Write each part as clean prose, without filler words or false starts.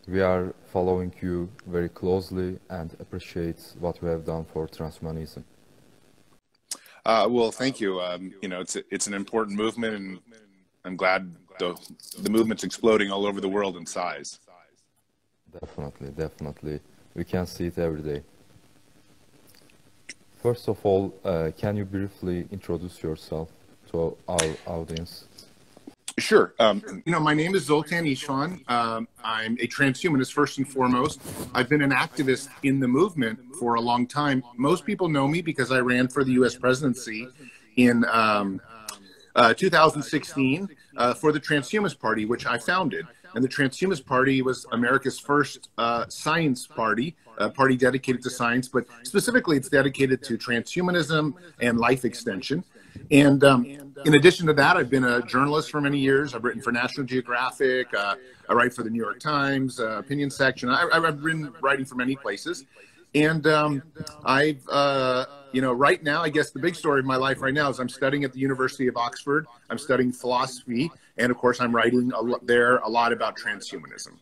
We are following you very closely and appreciate what you have done for transhumanism. Well, thank you. You know, it's an important movement, and I'm glad the movement's exploding all over the world in size. Definitely, definitely. We can see it every day. First of all, can you briefly introduce yourself to our audience? Sure. You know, my name is Zoltan Istvan. I'm a transhumanist first and foremost. I've been an activist in the movement for a long time. Most people know me because I ran for the U.S. presidency in 2016 for the Transhumanist Party, which I founded. And the Transhumanist Party was America's first science party, a party dedicated to science, but specifically it's dedicated to transhumanism and life extension. And in addition to that, I've been a journalist for many years. I've written for National Geographic. I write for the New York Times, opinion section. I've been writing for many places. And you know, right now, I guess the big story of my life right now is I'm studying at the University of Oxford. I'm studying philosophy. And of course, I'm writing there a lot about transhumanism.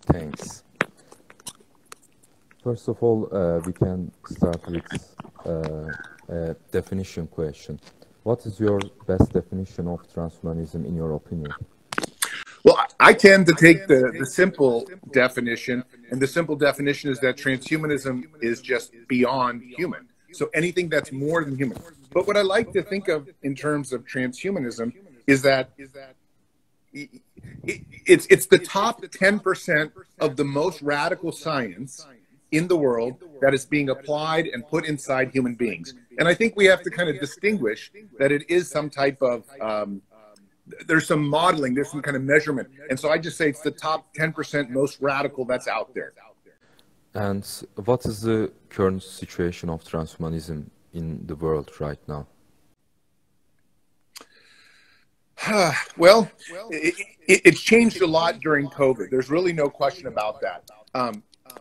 Thanks. First of all, we can start with a definition question. What is your best definition of transhumanism in your opinion? Well, I tend to take the simple definition, and the simple definition is that transhumanism is just beyond human. So anything that's more than human. But what I like to think of in terms of transhumanism is that it's the top 10% of the most radical science in the world that is being applied and put inside human beings. And I think we have to kind of distinguish that it is some type of, there's some modeling, there's some kind of measurement. And so I just say it's the top 10% most radical that's out there. And what is the current situation of transhumanism in the world right now? Well, it's changed a lot during COVID. There's really no question about that.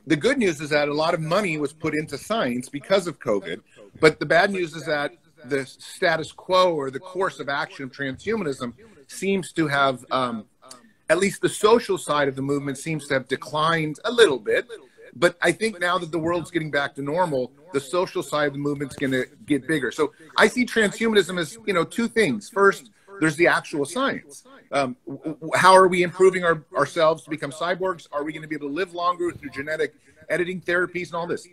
The good news is that a lot of money was put into science because of COVID, but the bad news is that the status quo or the course of action of transhumanism seems to have, at least the social side of the movement seems to have declined a little bit. But I think now that the world's getting back to normal, the social side of the movement's going to get bigger. So I see transhumanism as, you know, two things. First, there's the actual science. How are we improving ourselves to become cyborgs? Are we going to be able to live longer through genetic editing therapies and all this?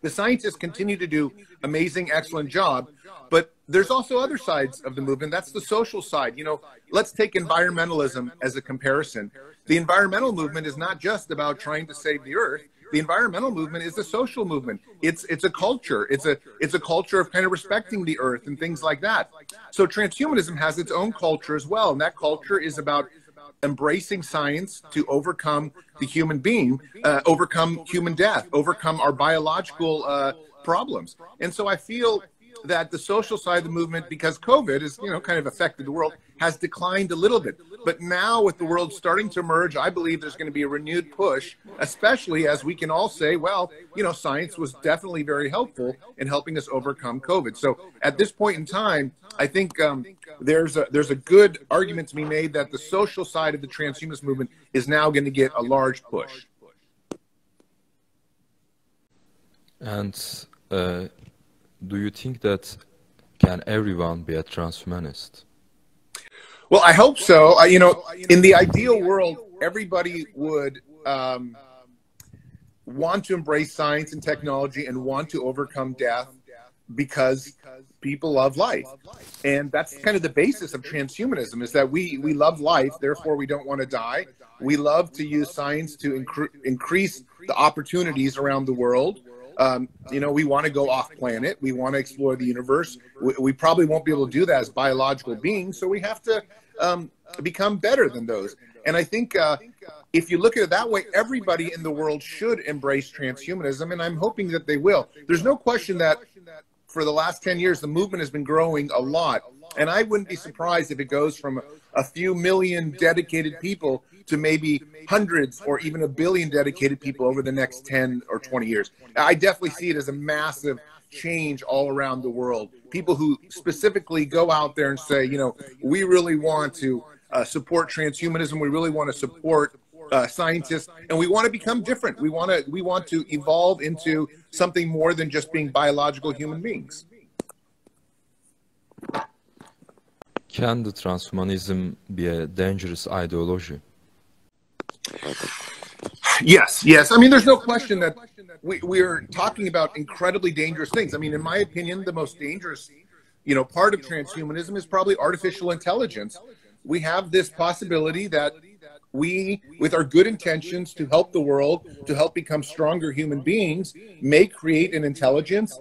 The scientists continue to do amazing, excellent job, but there's also other sides of the movement. That's the social side. You know, let's take environmentalism as a comparison. The environmental movement is not just about trying to save the earth. The environmental movement is a social movement. It's a culture. It's a culture of kind of respecting the earth and things like that. So transhumanism has its own culture as well, and that culture is about embracing science to overcome the human being, overcome human death, overcome our biological problems. And so I feel that the social side of the movement, because COVID is, you know, kind of affected the world, has declined a little bit. But now with the world starting to emerge, I believe there's going to be a renewed push, especially as we can all say, well, you know, science was definitely very helpful in helping us overcome COVID. So at this point in time, I think there's a good argument to be made that the social side of the transhumanist movement is now going to get a large push. And do you think that can everyone be a transhumanist? Well, I hope so. You know, in the ideal world, everybody would want to embrace science and technology and want to overcome death because people love life. And that's kind of the basis of transhumanism, is that we love life, therefore we don't want to die. We love to use science to increase the opportunities around the world. You know, we want to go off planet. We want to explore the universe. We probably won't be able to do that as biological beings. So we have to become better than those. And I think if you look at it that way, everybody in the world should embrace transhumanism. And I'm hoping that they will. There's no question that for the last 10 years, the movement has been growing a lot. And I wouldn't be surprised if it goes from a few million dedicated people to maybe hundreds or even a billion dedicated people over the next 10 or 20 years. I definitely see it as a massive change all around the world. People who specifically go out there and say, you know, we really want to support transhumanism. We really want to support scientists, and we want to become different. We want to evolve into something more than just being biological human beings. Can the transhumanism be a dangerous ideology? Yes, yes. I mean, there's no question that we're talking about incredibly dangerous things. I mean, in my opinion, the most dangerous, part of transhumanism is probably artificial intelligence. We have this possibility that we, with our good intentions to help the world, to help become stronger human beings, may create an intelligence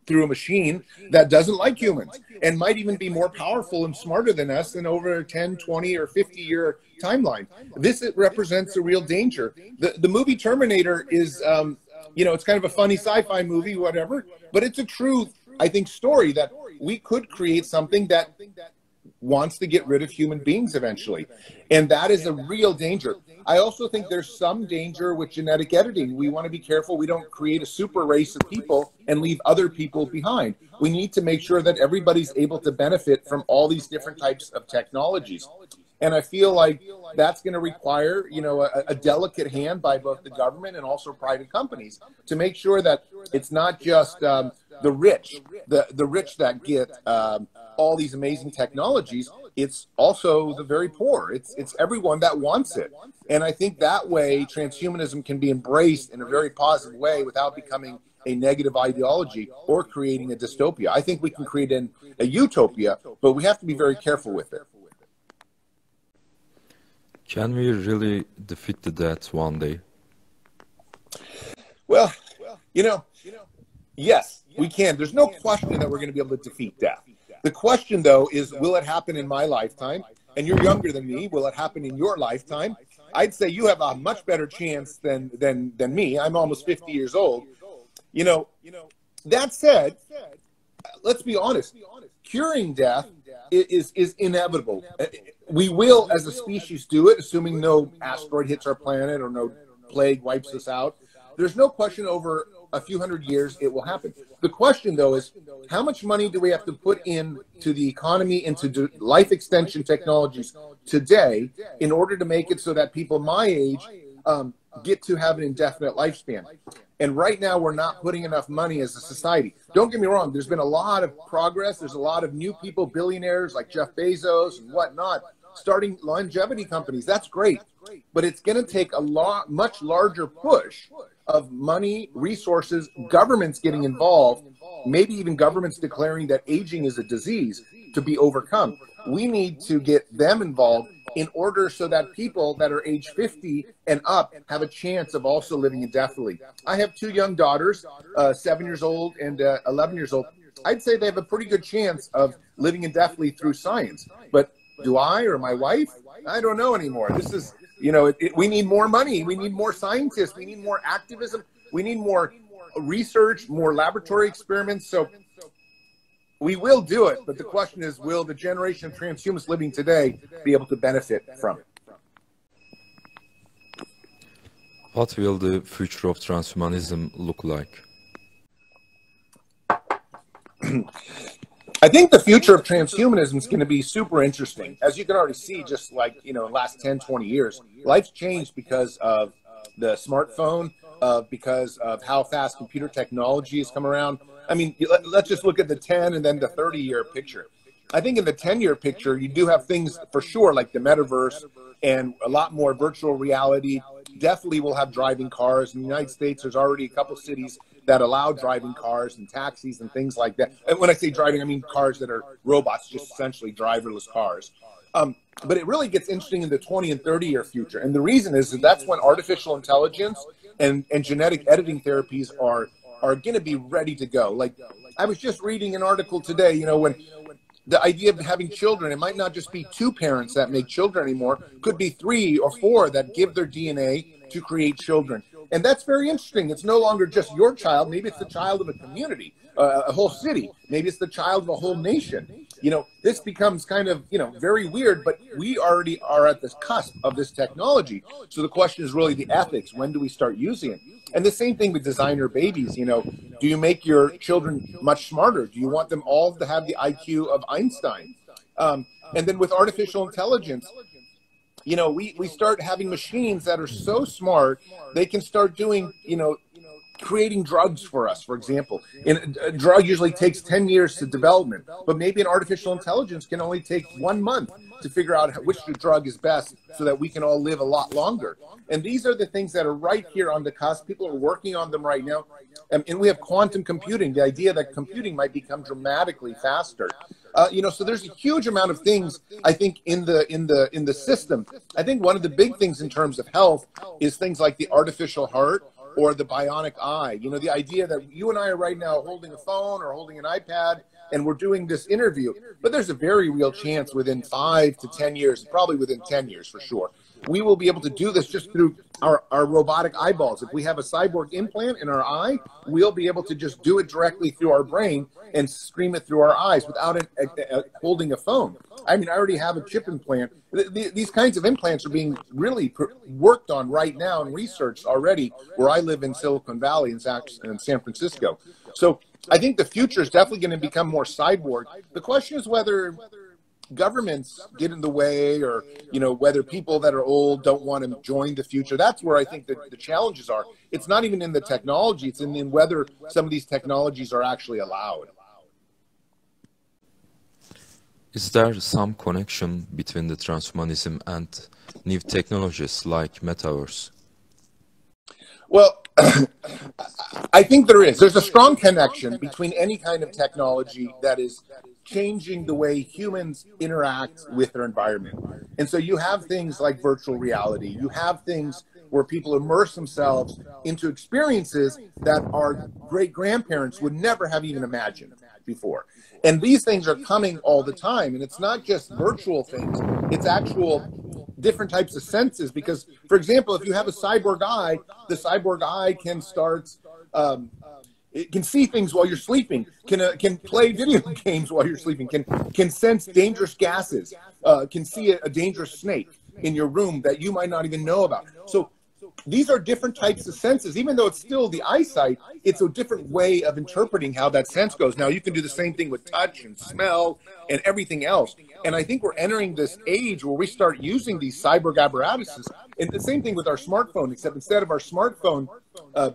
through a machine that doesn't like humans and might even be more powerful and smarter than us in over a 10, 20, or 50-year timeline. This represents a real danger. The movie Terminator is, it's kind of a funny sci-fi movie, whatever, but it's a true, I think, story that we could create something that wants to get rid of human beings eventually. And that is a real danger. I also think there's some danger with genetic editing. We want to be careful we don't create a super race of people and leave other people behind. We need to make sure that everybody's able to benefit from all these different types of technologies. And I feel like that's going to require, a delicate hand by both the government and also private companies to make sure that it's not just the rich that get all these amazing technologies. It's also the very poor. It's everyone that wants it. And I think that way transhumanism can be embraced in a very positive way without becoming a negative ideology or creating a dystopia. I think we can create a utopia, but we have to be very careful with it. Can we really defeat the death one day? Well, yes, we can. There's no question that we're going to be able to defeat death. The question, though, is will it happen in my lifetime? And you're younger than me. Will it happen in your lifetime? I'd say you have a much better chance than me. I'm almost 50 years old. That said, let's be honest. Curing death is inevitable. We will, as a species, do it, assuming no asteroid hits our planet or no plague wipes us out. There's no question over a few hundred years it will happen. The question, though, is how much money do we have to put into the economy, into life extension technologies today in order to make it so that people my age get to have an indefinite lifespan? And right now, we're not putting enough money as a society. Don't get me wrong. There's been a lot of progress. There's a lot of new people, billionaires like Jeff Bezos and whatnot, starting longevity companies. That's great. But it's going to take a much larger push of money, resources, governments getting involved, maybe even governments declaring that aging is a disease to be overcome. We need to get them involved in order so that people that are age 50 and up have a chance of also living indefinitely. I have two young daughters, 7 years old and 11 years old. I'd say they have a pretty good chance of living indefinitely through science. But do I or my wife? I don't know anymore. This is, we need more money. We need more scientists. We need more activism. We need more research, more laboratory experiments. So we will do it. But the question is, will the generation of transhumanists living today be able to benefit from it? What will the future of transhumanism look like? I think the future of transhumanism is going to be super interesting. As you can already see, just like, in the last 10, 20 years, life's changed because of the smartphone, because of how fast computer technology has come around. I mean, let's just look at the 10 and then the 30-year picture. I think in the 10-year picture, you do have things for sure, like the metaverse and a lot more virtual reality. Definitely will have driving cars. In the United States, there's already a couple cities that allow driving cars and taxis and things like that. And when I say driving, I mean cars that are robots, just essentially driverless cars. But it really gets interesting in the 20 and 30-year future. And the reason is that that's when artificial intelligence and genetic editing therapies are going to be ready to go. Like, I was just reading an article today, when the idea of having children, it might not just be two parents that make children anymore, could be 3 or 4 that give their DNA to create children. And that's very interesting. It's no longer just your child. Maybe it's the child of a community, a whole city. Maybe it's the child of a whole nation. This becomes kind of, very weird, but we already are at the cusp of this technology. So the question is really the ethics. When do we start using it? And the same thing with designer babies. Do you make your children much smarter? Do you want them all to have the IQ of Einstein? And then with artificial intelligence, you know, we start having machines that are so smart, they can start doing, you know, creating drugs for us, for example. And a drug usually takes 10 years to development, but maybe an artificial intelligence can only take 1 month to figure out which drug is best so that we can all live a lot longer. And these are the things that are right here on the cusp. People are working on them right now. And we have quantum computing, the idea that computing might become dramatically faster. You know, so there's a huge amount of things, I think, in the system. I think one of the big things in terms of health is things like the artificial heart or the bionic eye. You know, the idea that you and I are right now holding a phone or holding an iPad and we're doing this interview, but there's a very real chance within 5 to 10 years, probably within 10 years for sure, we will be able to do this just through our robotic eyeballs. If we have a cyborg implant in our eye, we'll be able to just do it directly through our brain and stream it through our eyes without holding a phone. I mean, I already have a chip implant. These kinds of implants are being really worked on right now and researched already where I live in Silicon Valley in San Francisco. So I think the future is definitely going to become more cyborg. The question is whether governments get in the way, or, you know, whether people that are old don't want to join the future. That's where I think the challenges are. It's not even in the technology, it's in whether some of these technologies are actually allowed. Is there some connection between the transhumanism and new technologies like metaverse? Well, I think there is. There's a strong connection between any kind of technology that is changing the way humans interact with their environment. And so you have things like virtual reality. You have things where people immerse themselves into experiences that our great-grandparents would never have even imagined before. And these things are coming all the time. And it's not just virtual things. It's actual different types of senses. Because, for example, if you have a cyborg eye, the cyborg eye can start... it can see things while you're sleeping, can play video games while you're sleeping, can sense dangerous gases, can see a dangerous snake in your room that you might not even know about. So these are different types of senses. Even though it's still the eyesight, it's a different way of interpreting how that sense goes. Now, you can do the same thing with touch and smell and everything else. And I think we're entering this age where we start using these cyborg apparatuses. And the same thing with our smartphone, except instead of our smartphone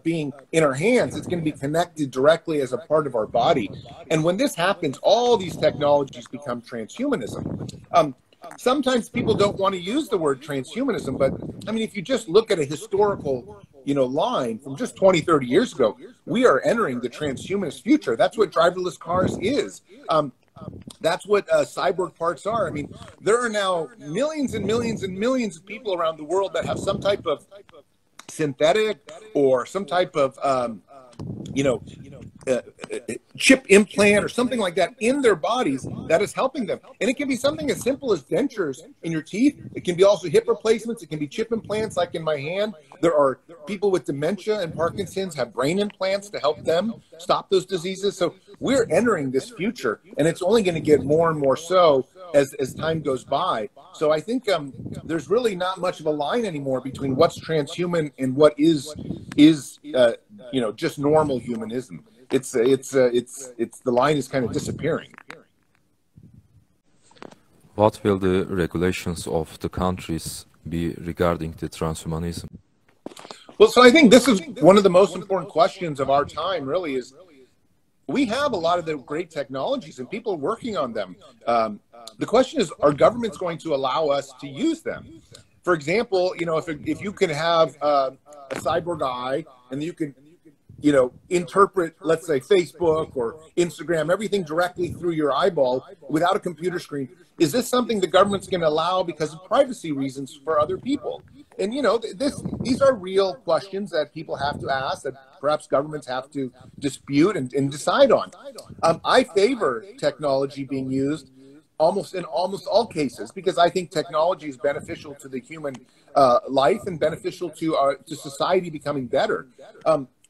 being in our hands, it's going to be connected directly as a part of our body. And when this happens, all these technologies become transhumanism. Sometimes people don't want to use the word transhumanism, but I mean, if you just look at a historical, you know, line from just 20, 30 years ago, we are entering the transhumanist future. That's what driverless cars is. That's what cyborg parts are. I mean, there are now millions and millions and millions of people around the world that have some type of synthetic or some type of, chip implant or something like that in their bodies that is helping them. And it can be something as simple as dentures in your teeth. It can be also hip replacements. It can be chip implants like in my hand. There are people with dementia and Parkinson's have brain implants to help them stop those diseases. So we're entering this future, and it's only going to get more and more so as time goes by. So I think there's really not much of a line anymore between what's transhuman and what is just normal humanism. The line is kind of disappearing. What will the regulations of the countries be regarding the transhumanism? Well, so I think this is one of the most important questions of our time, really, is we have a lot of the great technologies and people working on them. The question is, are governments going to allow us to use them? For example, you know, if you can have a cyborg eye and you can, you know, interpret, let's say, Facebook or Instagram, everything directly through your eyeball without a computer screen, is this something the government's going to allow because of privacy reasons for other people? And, you know, these are real questions that people have to ask, that perhaps governments have to dispute and decide on. I favor technology being used in almost all cases, because I think technology is beneficial to the human life and beneficial to society becoming better.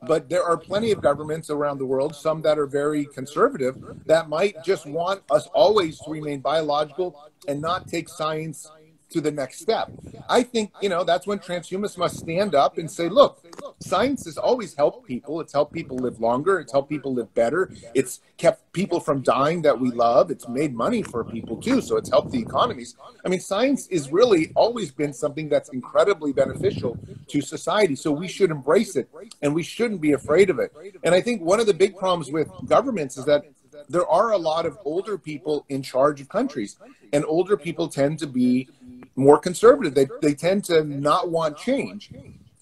But there are plenty of governments around the world, some that are very conservative, that might just want us always to remain biological and not take science to the next step. I think, you know, that's when transhumanists must stand up and say, look, science has always helped people. It's helped people live longer. It's helped people live better. It's kept people from dying that we love. It's made money for people too, so it's helped the economies. I mean, science is really always been something that's incredibly beneficial to society, so we should embrace it, and we shouldn't be afraid of it. And I think one of the big problems with governments is that there are a lot of older people in charge of countries, and older people tend to be more conservative. They tend to not want change.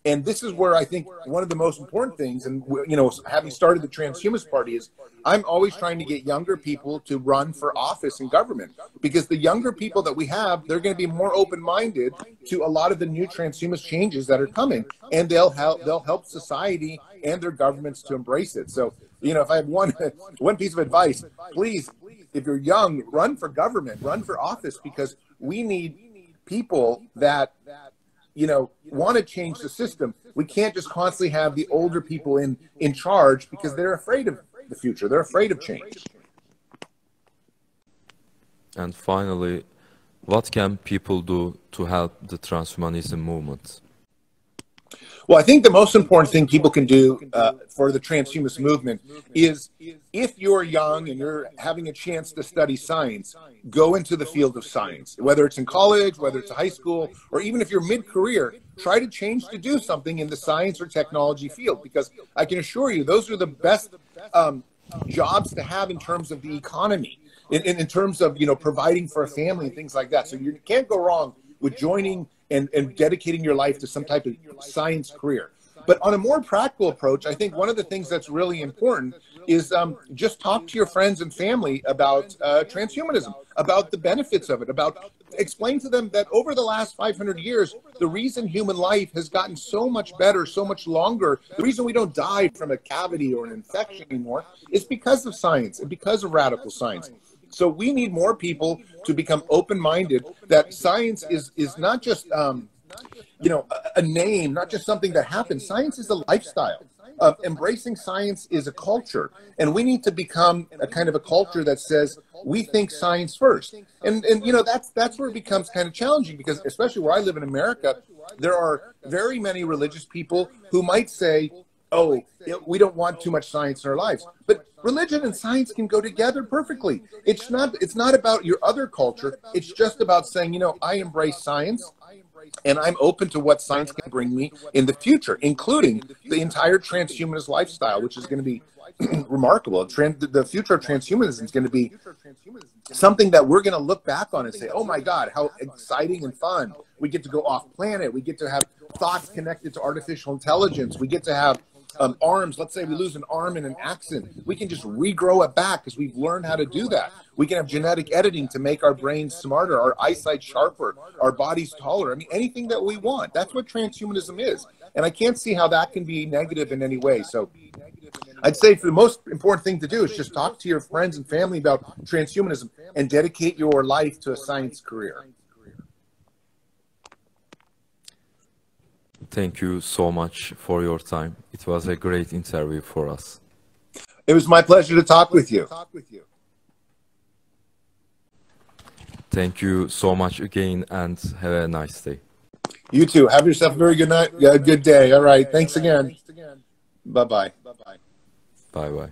And this is where I think one of the most important things, and you know, having started the Transhumanist Party, is I'm always trying to get younger people to run for office in government, because the younger people that we have, they're going to be more open-minded to a lot of the new transhumanist changes that are coming, and they'll help society and their governments to embrace it. So, you know, if I have one piece of advice, please, if you're young, run for government, run for office, because we need people that, you know, want to change the system. We can't just constantly have the older people in charge, because they're afraid of the future. They're afraid of change. And finally, what can people do to help the transhumanism movement? Well, I think the most important thing people can do for the transhumanist movement is, if you're young and you're having a chance to study science, go into the field of science. Whether it's in college, whether it's high school, or even if you're mid-career, try to change to do something in the science or technology field, because I can assure you those are the best jobs to have in terms of the economy, in terms of, you know, providing for a family and things like that. So you can't go wrong with joining and dedicating your life to some type of science career. But on a more practical approach, I think one of the things that's really important is just talk to your friends and family about transhumanism, about the benefits of it, explain to them that over the last 500 years, the reason human life has gotten so much better, so much longer, the reason we don't die from a cavity or an infection anymore is because of science and because of radical science. So we need more people to become open-minded, that science is not just, you know, a name, not just something that happens. Science is a lifestyle. Embracing science is a culture. And we need to become a kind of a culture that says, we think science first. And you know, that's where it becomes kind of challenging, because especially where I live in America, there are very many religious people who might say, oh, we don't want too much science in our lives. But religion and science can go together perfectly. It's not about your other culture. It's just about saying, you know, I embrace science, and I'm open to what science can bring me in the future, including the entire transhumanist lifestyle, which is going to be remarkable. The future of transhumanism is going to be something that we're going to look back on and say, oh my God, how exciting and fun. We get to go off planet. We get to have thoughts connected to artificial intelligence. We get to have arms. Let's say we lose an arm in an accident. We can just regrow it back, because we've learned how to do that. We can have genetic editing to make our brains smarter, our eyesight sharper, our bodies taller. I mean, anything that we want. That's what transhumanism is. And I can't see how that can be negative in any way. So I'd say the most important thing to do is just talk to your friends and family about transhumanism and dedicate your life to a science career. Thank you so much for your time. It was a great interview for us. It was my pleasure to talk with you. Thank you so much again, and have a nice day. You too. Have yourself a very good night. Good day. All right. Thanks again. Bye-bye. Bye-bye.